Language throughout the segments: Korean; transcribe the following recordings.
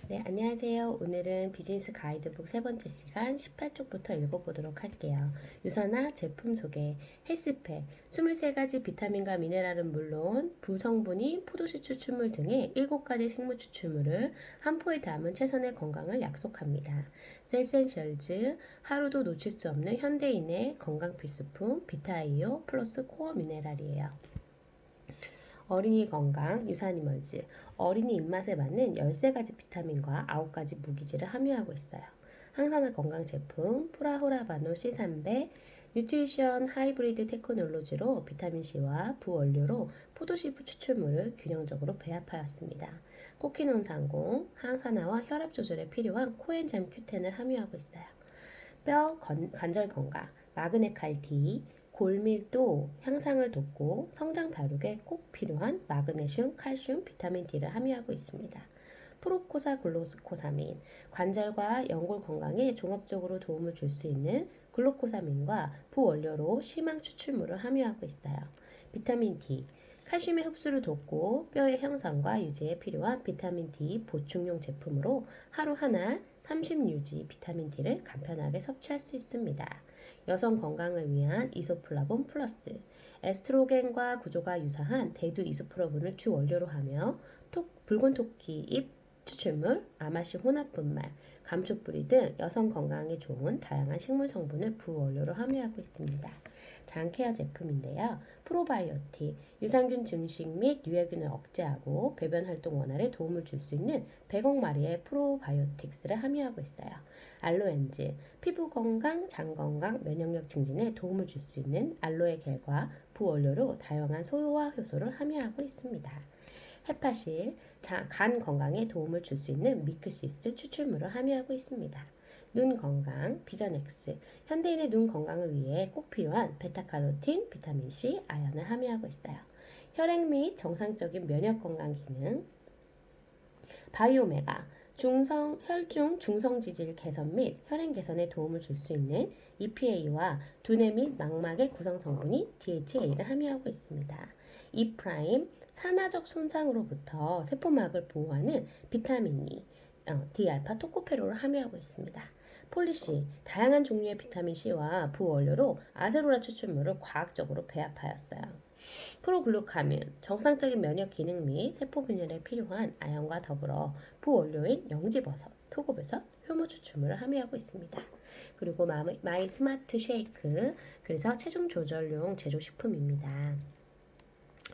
네, 안녕하세요. 오늘은 비즈니스 가이드북 세 번째 시간 18쪽부터 읽어보도록 할게요. 유서나 제품 소개, 헬스팩, 23가지 비타민과 미네랄은 물론 부성분인 포도주 추출물 등의 7가지 식물 추출물을 한 포에 담은 최선의 건강을 약속합니다. 셀센셜즈, 하루도 놓칠 수 없는 현대인의 건강 필수품 비타이오 플러스 코어 미네랄이에요. 어린이 건강, 유산이멀즈, 어린이 입맛에 맞는 13가지 비타민과 9가지 무기질을 함유하고 있어요. 항산화 건강 제품, 프라호라바노 C300, 뉴트리션 하이브리드 테크놀로지로 비타민C와 부원료로 포도씨 추출물을 균형적으로 배합하였습니다. 코키논 상공, 항산화와 혈압 조절에 필요한 코엔자임 Q10을 함유하고 있어요. 관절 건강, 마그네칼 D, 골밀도 향상을 돕고 성장 발육에 꼭 필요한 마그네슘, 칼슘, 비타민 D를 함유하고 있습니다. 프로코사 글루코사민, 관절과 연골 건강에 종합적으로 도움을 줄 수 있는 글루코사민과 부원료로 심한 추출물을 함유하고 있어요. 비타민 D, 칼슘의 흡수를 돕고 뼈의 형성과 유지에 필요한 비타민 D 보충용 제품으로 하루 한 알 30유지 비타민 D를 간편하게 섭취할 수 있습니다. 여성 건강을 위한 이소플라본 플러스, 에스트로겐과 구조가 유사한 대두 이소프라본을 주 원료로 하며 붉은 토끼 잎 추출물, 아마시 혼합분말, 감초뿌리 등 여성 건강에 좋은 다양한 식물 성분을 부원료로 함유하고 있습니다. 장케어 제품인데요. 프로바이오틱, 유산균 증식 및 유해균을 억제하고 배변 활동 원활에 도움을 줄 수 있는 100억 마리의 프로바이오틱스를 함유하고 있어요. 알로엔즈, 피부 건강, 장 건강, 면역력 증진에 도움을 줄 수 있는 알로에 겔과 부원료로 다양한 소화 효소를 함유하고 있습니다. 헤파실, 간 건강에 도움을 줄 수 있는 미크시스 추출물을 함유하고 있습니다. 눈 건강, 비전엑스, 현대인의 눈 건강을 위해 꼭 필요한 베타카로틴, 비타민C, 아연을 함유하고 있어요. 혈액 및 정상적인 면역 건강 기능, 바이오메가, 혈중 중성 지질 개선 및 혈행 개선에 도움을 줄 수 있는 EPA와 두뇌 및 망막의 구성 성분이 DHA를 함유하고 있습니다. E 프라임, 산화적 손상으로부터 세포막을 보호하는 비타민 E, D알파 토코페롤을 함유하고 있습니다. 폴리시, 다양한 종류의 비타민 C와 부원료로 아세로라 추출물을 과학적으로 배합하였어요. 프로글루카민, 정상적인 면역 기능 및 세포 분열에 필요한 아연과 더불어 부원료인 영지버섯, 표고버섯, 효모 추출물을 함유하고 있습니다. 그리고 마이 스마트 쉐이크, 그래서 체중 조절용 제조식품입니다.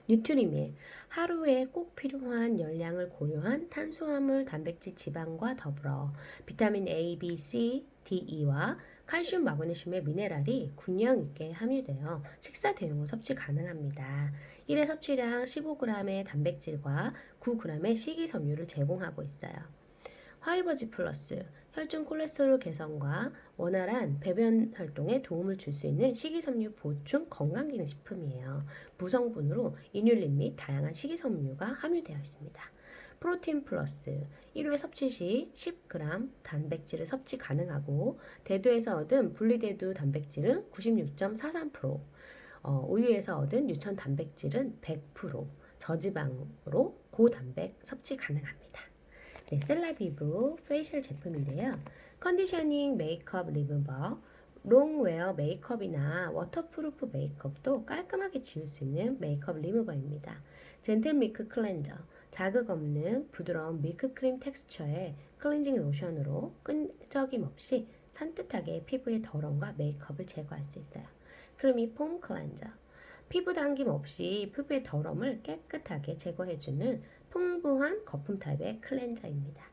뉴트리밀, 하루에 꼭 필요한 열량을 고려한 탄수화물, 단백질, 지방과 더불어 비타민 A, B, C, D, E와 칼슘, 마그네슘의 미네랄이 균형 있게 함유되어 식사 대용으로 섭취 가능합니다. 1회 섭취량 15g의 단백질과 9g의 식이섬유를 제공하고 있어요. 화이버지 플러스, 혈중 콜레스테롤 개선과 원활한 배변 활동에 도움을 줄 수 있는 식이섬유 보충 건강기능식품이에요. 무성분으로 이뉼린 및 다양한 식이섬유가 함유되어 있습니다. 프로틴 플러스, 1회 섭취 시 10g 단백질을 섭취 가능하고 대두에서 얻은 분리대두 단백질은 96.43%, 우유에서 얻은 유천 단백질은 100%, 저지방으로 고단백 섭취 가능합니다. 네, 셀라비브 페이셜 제품인데요. 컨디셔닝 메이크업 리무버, 롱웨어 메이크업이나 워터프루프 메이크업도 깔끔하게 지울 수 있는 메이크업 리무버입니다. 젠틀 밀크 클렌저, 자극 없는 부드러운 밀크 크림 텍스처의 클렌징 로션으로 끈적임 없이 산뜻하게 피부의 더러움과 메이크업을 제거할 수 있어요. 크리미 폼 클렌저, 피부 당김 없이 피부의 더러움을 깨끗하게 제거해주는 풍부한 거품 타입의 클렌저입니다.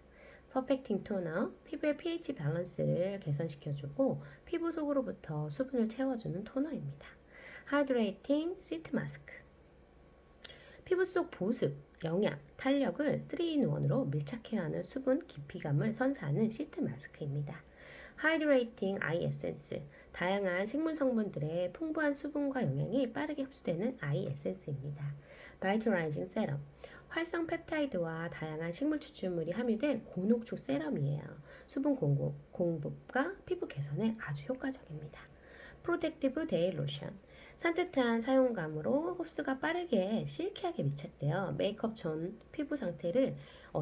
퍼펙팅 토너, 피부의 pH 밸런스를 개선시켜주고 피부 속으로부터 수분을 채워주는 토너입니다. 하이드레이팅 시트 마스크, 피부 속 보습, 영양, 탄력을 3-in-1으로 밀착해하는 수분 깊이감을 선사하는 시트 마스크입니다. 하이드레이팅 아이 에센스, 다양한 식물 성분들의 풍부한 수분과 영양이 빠르게 흡수되는 아이 에센스입니다. 바이터라이징 세럼, 활성 펩타이드와 다양한 식물 추출물이 함유된 고농축 세럼이에요. 수분 공급과 피부 개선에 아주 효과적입니다. 프로텍티브 데이 로션, 산뜻한 사용감으로 흡수가 빠르게 실키하게 미착되어 메이크업 전 피부 상태를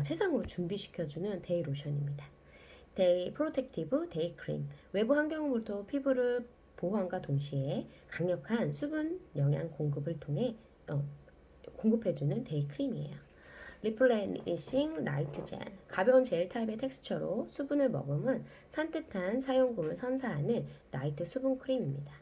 최상으로 준비시켜주는 데이 로션입니다. 데이 프로텍티브 데이 크림. 외부 환경으로부터 피부를 보호함과 동시에 강력한 수분 영양 공급을 통해 공급해주는 데이 크림이에요. 리플레니싱 나이트 젤. 가벼운 젤 타입의 텍스처로 수분을 머금은 산뜻한 사용감을 선사하는 나이트 수분 크림입니다.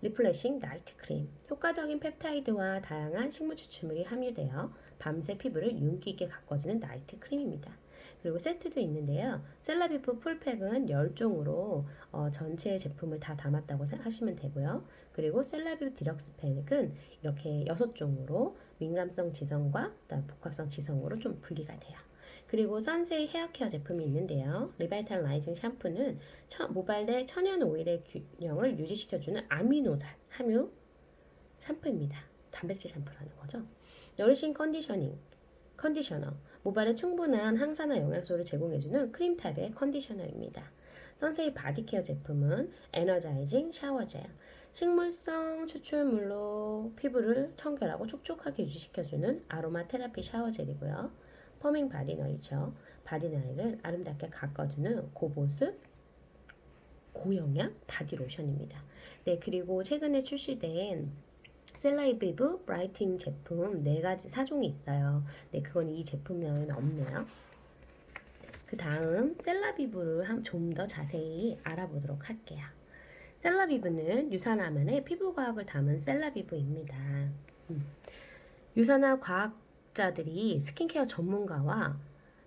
리플레싱 나이트 크림. 효과적인 펩타이드와 다양한 식물 추출물이 함유되어 밤새 피부를 윤기 있게 가꿔주는 나이트 크림입니다. 그리고 세트도 있는데요. 셀라비프 풀팩은 10종으로 전체 제품을 다 담았다고 하시면 되고요. 그리고 셀라비프 디럭스 팩은 이렇게 6종으로 민감성 지성과 복합성 지성으로 좀 분리가 돼요. 그리고 선세이 헤어케어 제품이 있는데요. 리바이탈라이징 샴푸는 모발 내 천연 오일의 균형을 유지시켜주는 아미노산 함유 샴푸입니다. 단백질 샴푸라는 거죠. 너리싱 컨디셔너. 모발에 충분한 항산화 영양소를 제공해주는 크림 타입의 컨디셔너입니다. 선세이 바디케어 제품은 에너자이징 샤워젤. 식물성 추출물로 피부를 청결하고 촉촉하게 유지시켜주는 아로마 테라피 샤워젤이고요. 퍼밍 바디너리처. 바디나이를 아름답게 가꿔주는 고보습 고영양 바디로션입니다. 네, 그리고 최근에 출시된 셀라이비브 브라이팅 제품 4가지 4종이 있어요. 네, 그건 이 제품에는 없네요. 그 다음 셀라비브를 좀 더 자세히 알아보도록 할게요. 셀라비브는 유산화면에 피부과학을 담은 셀라비브입니다. 유산화 과학자들이 스킨케어 전문가와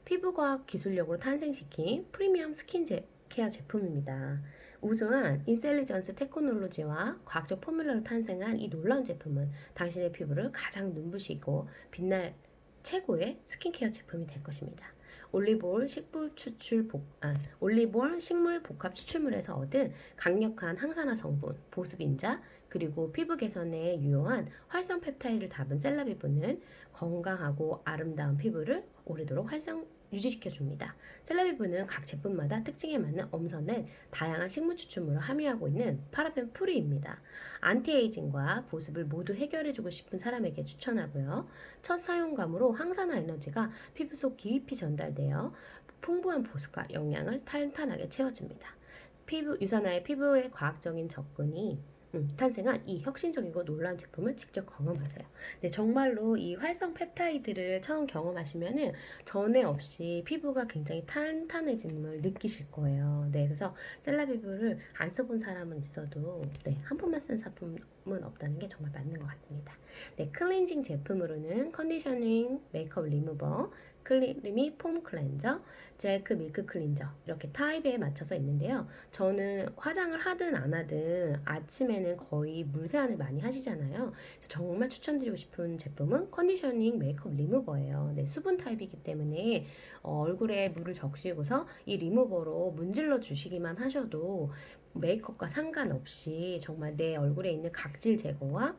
피부과학 기술력으로 탄생시킨 프리미엄 스킨케어 제품입니다. 우수한 인텔리전스 테크놀로지와 과학적 포뮬러로 탄생한 이 놀라운 제품은 당신의 피부를 가장 눈부시고 빛날 최고의 스킨케어 제품이 될 것입니다. 올리브올 식물 복합 추출물에서 얻은 강력한 항산화 성분, 보습 인자, 그리고 피부 개선에 유효한 활성 펩타이드를 담은 셀라비브는 건강하고 아름다운 피부를 오래도록 유지시켜줍니다. 셀라비브는 각 제품마다 특징에 맞는 엄선된 다양한 식물 추출물을 함유하고 있는 파라벤 프리입니다. 안티에이징과 보습을 모두 해결해주고 싶은 사람에게 추천하고요. 첫 사용감으로 항산화 에너지가 피부 속 깊이 전달되어 풍부한 보습과 영양을 탄탄하게 채워줍니다. 유산화의 피부의 과학적인 접근이 탄생한 이 혁신적이고 놀라운 제품을 직접 경험하세요. 네, 정말로 이 활성 펩타이드를 처음 경험하시면은 전에 없이 피부가 굉장히 탄탄해짐을 느끼실 거예요. 네, 그래서 셀라비브를 안 써본 사람은 있어도 한 번만 쓴 제품은 없다는 게 정말 맞는 것 같습니다. 네, 클렌징 제품으로는 컨디셔닝 메이크업 리무버, 크림이 폼 클렌저, 젤크 밀크 클린저 이렇게 타입에 맞춰서 있는데요. 저는 화장을 하든 안 하든 아침에는 거의 물 세안을 많이 하시잖아요. 정말 추천드리고 싶은 제품은 컨디셔닝 메이크업 리무버예요. 네, 수분 타입이기 때문에 얼굴에 물을 적시고서 이 리무버로 문질러 주시기만 하셔도 메이크업과 상관없이 정말 내 얼굴에 있는 각질 제거와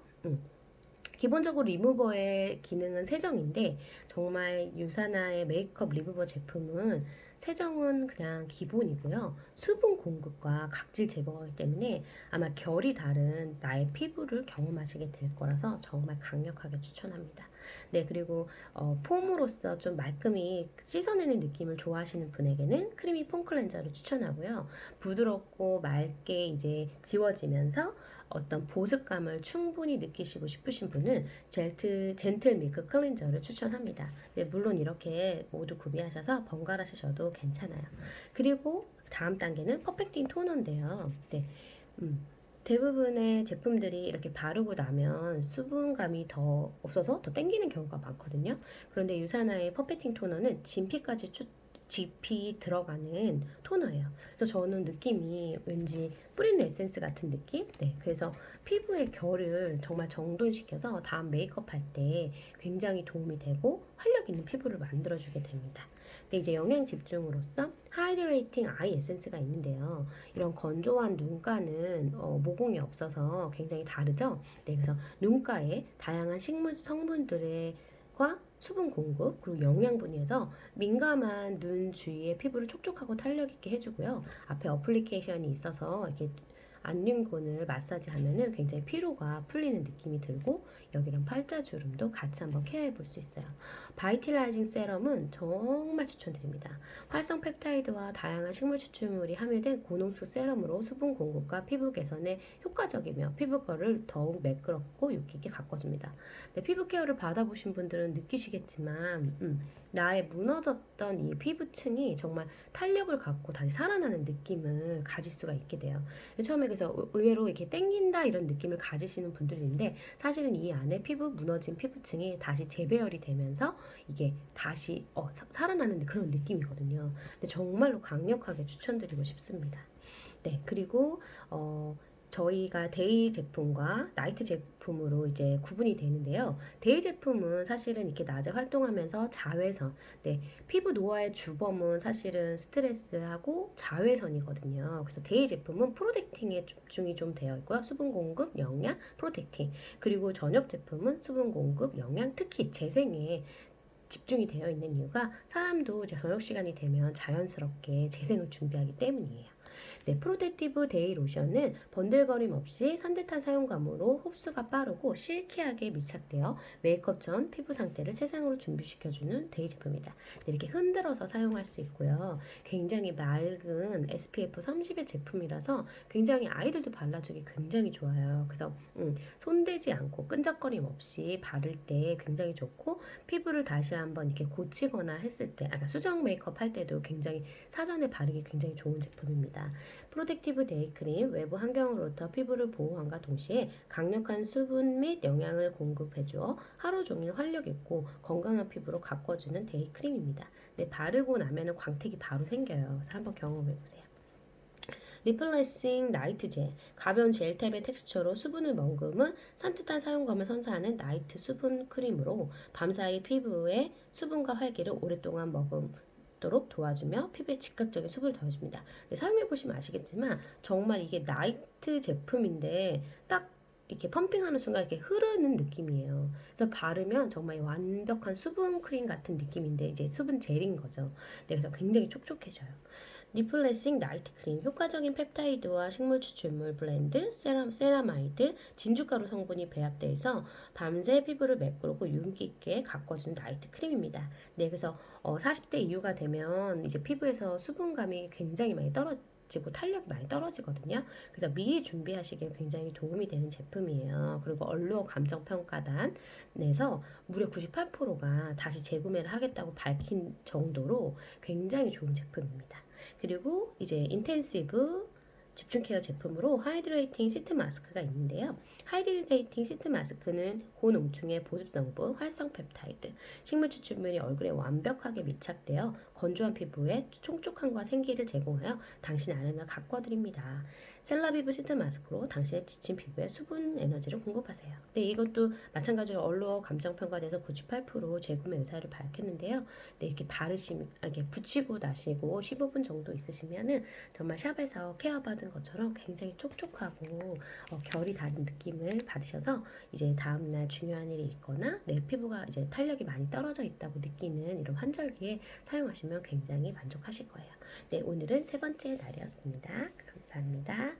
기본적으로 리무버의 기능은 세정인데 정말 유산화의 메이크업 리무버 제품은 세정은 그냥 기본이고요. 수분 공급과 각질 제거하기 때문에 아마 결이 다른 나의 피부를 경험하시게 될 거라서 정말 강력하게 추천합니다. 네, 그리고 폼으로서 좀 말끔히 씻어내는 느낌을 좋아하시는 분에게는 크리미 폼 클렌저를 추천하고요. 부드럽고 맑게 이제 지워지면서 어떤 보습감을 충분히 느끼시고 싶으신 분은 젠틀 밀크 클렌저를 추천합니다. 네, 물론 이렇게 모두 구비하셔서 번갈아 쓰셔도 괜찮아요. 그리고 다음 단계는 퍼펙팅 토너인데요. 네, 대부분의 제품들이 이렇게 바르고 나면 수분감이 더 없어서 더 땡기는 경우가 많거든요. 그런데 유산화의 퍼펙팅 토너는 진피 들어가는 토너예요. 그래서 저는 느낌이 왠지 뿌리는 에센스 같은 느낌? 네, 그래서 피부의 결을 정말 정돈시켜서 다음 메이크업 할 때 굉장히 도움이 되고 활력 있는 피부를 만들어주게 됩니다. 근데 이제 영양 집중으로서 하이드레이팅 아이 에센스가 있는데요. 이런 건조한 눈가는 모공이 없어서 굉장히 다르죠. 네, 그래서 눈가에 다양한 식물 성분들의 과 수분 공급 그리고 영양분이어서 민감한 눈 주위의 피부를 촉촉하고 탄력 있게 해주고요. 앞에 어플리케이션이 있어서 이렇게 안륜근을 마사지하면은 굉장히 피로가 풀리는 느낌이 들고 여기랑 팔자주름도 같이 한번 케어해 볼 수 있어요. 바이탈라이징 세럼은 정말 추천드립니다. 활성 펩타이드와 다양한 식물 추출물이 함유된 고농축 세럼으로 수분 공급과 피부 개선에 효과적이며 피부결을 더욱 매끄럽고 윤기있게 가꿔줍니다. 네, 피부 케어를 받아보신 분들은 느끼시겠지만 나의 무너졌던 이 피부층이 정말 탄력을 갖고 다시 살아나는 느낌을 가질 수가 있게 돼요. 처음에 그래서 의외로 이렇게 땡긴다 이런 느낌을 가지시는 분들인데 사실은 이 안에 무너진 피부층이 다시 재배열이 되면서 이게 다시 살아나는 그런 느낌이거든요. 근데 정말로 강력하게 추천드리고 싶습니다. 네, 그리고 저희가 데이 제품과 나이트 제품으로 이제 구분이 되는데요. 데이 제품은 사실은 이렇게 낮에 활동하면서 자외선, 네, 피부 노화의 주범은 사실은 스트레스하고 자외선이거든요. 그래서 데이 제품은 프로텍팅에 집중이 좀 되어 있고요. 수분 공급, 영양, 프로텍팅. 그리고 저녁 제품은 수분 공급, 영양, 특히 재생에 집중이 되어 있는 이유가 사람도 이제 저녁 시간이 되면 자연스럽게 재생을 준비하기 때문이에요. 네, 프로텍티브 데이 로션은 번들거림 없이 산뜻한 사용감으로 흡수가 빠르고 실키하게 밀착되어 메이크업 전 피부 상태를 세상으로 준비시켜주는 데이 제품입니다. 네, 이렇게 흔들어서 사용할 수 있고요. 굉장히 맑은 SPF 30의 제품이라서 굉장히 아이들도 발라주기 굉장히 좋아요. 그래서 손대지 않고 끈적거림 없이 바를 때 굉장히 좋고 피부를 다시 한번 이렇게 고치거나 했을 때, 아까 수정 메이크업 할 때도 굉장히 사전에 바르기 굉장히 좋은 제품입니다. 프로텍티브 데이 크림 외부 환경으로부터 피부를 보호함과 동시에 강력한 수분 및 영양을 공급해주어 하루 종일 활력 있고 건강한 피부로 가꿔주는 데이 크림입니다. 네, 바르고 나면은 광택이 바로 생겨요. 그래서 한번 경험해 보세요. 리플레싱 나이트 젤 가벼운 젤 탭의 텍스처로 수분을 머금은 산뜻한 사용감을 선사하는 나이트 수분 크림으로 밤사이 피부에 수분과 활기를 오랫동안 머금도록 도와주며 피부에 즉각적인 수분을 더해줍니다. 네, 사용해보시면 아시겠지만 정말 이게 나이트 제품인데 딱 이렇게 펌핑하는 순간 이렇게 흐르는 느낌이에요. 그래서 바르면 정말 완벽한 수분 크림 같은 느낌인데 이제 수분 젤인 거죠. 네, 그래서 굉장히 촉촉해져요. 리플레싱 나이트 크림 효과적인 펩타이드와 식물 추출물 블렌드, 세라마이드, 진주가루 성분이 배합되어 있어 밤새 피부를 매끄럽고 윤기 있게 가꿔주는 나이트 크림입니다. 네, 그래서 40대 이후가 되면 이제 피부에서 수분감이 굉장히 많이 떨어지고 탄력이 많이 떨어지거든요. 그래서 미리 준비하시기에 굉장히 도움이 되는 제품이에요. 그리고 얼루어 감정평가단에서 무려 98%가 다시 재구매를 하겠다고 밝힌 정도로 굉장히 좋은 제품입니다. 그리고 이제 인텐시브 집중 케어 제품으로 하이드레이팅 시트 마스크가 있는데요. 하이드레이팅 시트 마스크는 고농축의 보습 성분, 활성 펩타이드, 식물 추출물이 얼굴에 완벽하게 밀착되어 건조한 피부에 촉촉함과 생기를 제공하여 당신의 아름을 가꿔드립니다. 셀라비브 시트 마스크로 당신의 지친 피부에 수분 에너지를 공급하세요. 네, 이것도 마찬가지로 얼루어 감정평가돼서 98% 재구매 의사를 밝혔는데요. 네, 이렇게 이렇게 붙이고 나시고 15분 정도 있으시면은 정말 샵에서 케어받은 것처럼 굉장히 촉촉하고 결이 다른 느낌을 받으셔서 이제 다음날 중요한 일이 있거나 내 피부가 이제 탄력이 많이 떨어져 있다고 느끼는 이런 환절기에 사용하시면 굉장히 만족하실 거예요. 네, 오늘은 세 번째 날이었습니다. 감사합니다.